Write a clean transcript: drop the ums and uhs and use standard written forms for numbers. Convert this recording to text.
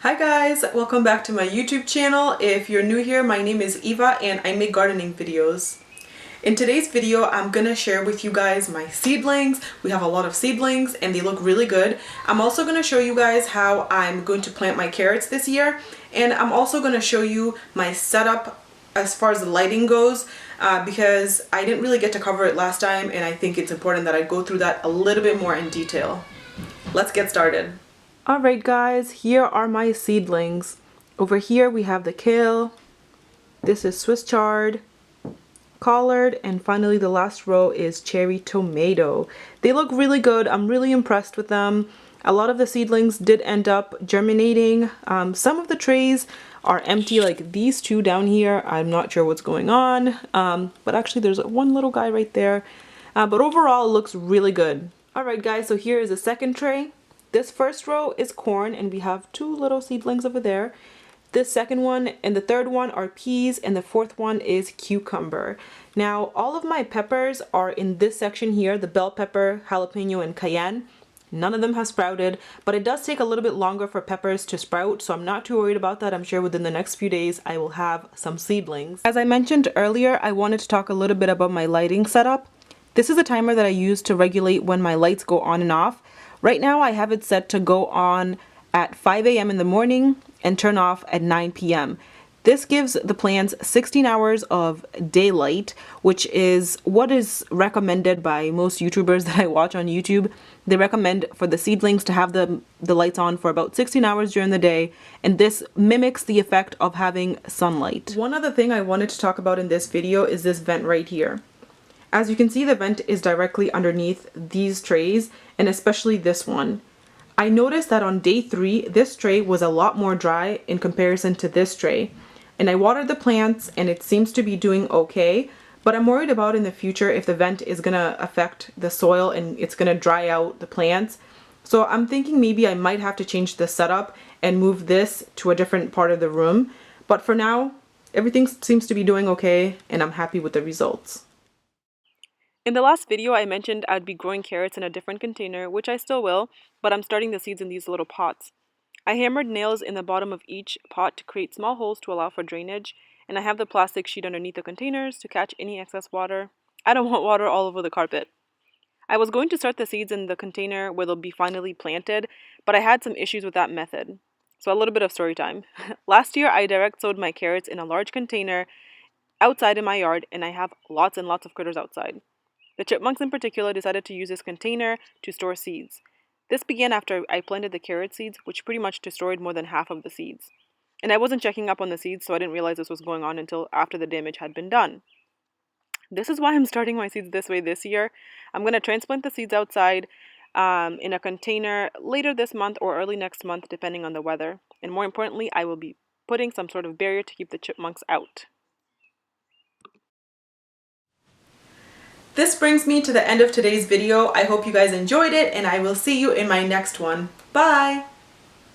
Hi guys, welcome back to my YouTube channel. If you're new here, my name is Eva and I make gardening videos. In today's video, I'm gonna share with you guys my seedlings. We have a lot of seedlings and they look really good. I'm also gonna show you guys how I'm going to plant my carrots this year, and I'm also gonna show you my setup as far as the lighting goes because I didn't really get to cover it last time, and I think it's important that I go through that a little bit more in detail. Let's get started. Alright guys, here are my seedlings. Over here we have the kale, this is Swiss chard, collard, and finally the last row is cherry tomato. They look really good. I'm really impressed with them. A lot of the seedlings did end up germinating. Some of the trays are empty, like these two down here. I'm not sure what's going on, but actually there's one little guy right there. But overall it looks really good. Alright guys, so here is the second tray. This first row is corn and we have two little seedlings over there. This second one and the third one are peas, and the fourth one is cucumber. Now all of my peppers are in this section here, the bell pepper, jalapeno, and cayenne. None of them have sprouted, but it does take a little bit longer for peppers to sprout, so I'm not too worried about that. I'm sure within the next few days I will have some seedlings. As I mentioned earlier, I wanted to talk a little bit about my lighting setup. This is a timer that I use to regulate when my lights go on and off. Right now I have it set to go on at 5 a.m. in the morning and turn off at 9 p.m. This gives the plants 16 hours of daylight, which is what is recommended by most YouTubers that I watch on YouTube. They recommend for the seedlings to have the lights on for about 16 hours during the day, and this mimics the effect of having sunlight. One other thing I wanted to talk about in this video is this vent right here. As you can see, the vent is directly underneath these trays, and especially this one. I noticed that on day 3, this tray was a lot more dry in comparison to this tray. And I watered the plants and it seems to be doing okay, but I'm worried about in the future if the vent is gonna affect the soil and it's gonna dry out the plants. So I'm thinking maybe I might have to change the setup and move this to a different part of the room. But for now, everything seems to be doing okay and I'm happy with the results. In the last video, I mentioned I'd be growing carrots in a different container, which I still will, but I'm starting the seeds in these little pots. I hammered nails in the bottom of each pot to create small holes to allow for drainage, and I have the plastic sheet underneath the containers to catch any excess water. I don't want water all over the carpet. I was going to start the seeds in the container where they'll be finally planted, but I had some issues with that method. So a little bit of story time. Last year, I direct sowed my carrots in a large container outside in my yard, and I have lots and lots of critters outside. The chipmunks in particular decided to use this container to store seeds. This began after I planted the carrot seeds, which pretty much destroyed more than half of the seeds. And I wasn't checking up on the seeds, so I didn't realize this was going on until after the damage had been done. This is why I'm starting my seeds this way this year. I'm going to transplant the seeds outside in a container later this month or early next month, depending on the weather. And more importantly, I will be putting some sort of barrier to keep the chipmunks out. This brings me to the end of today's video. I hope you guys enjoyed it, and I will see you in my next one. Bye!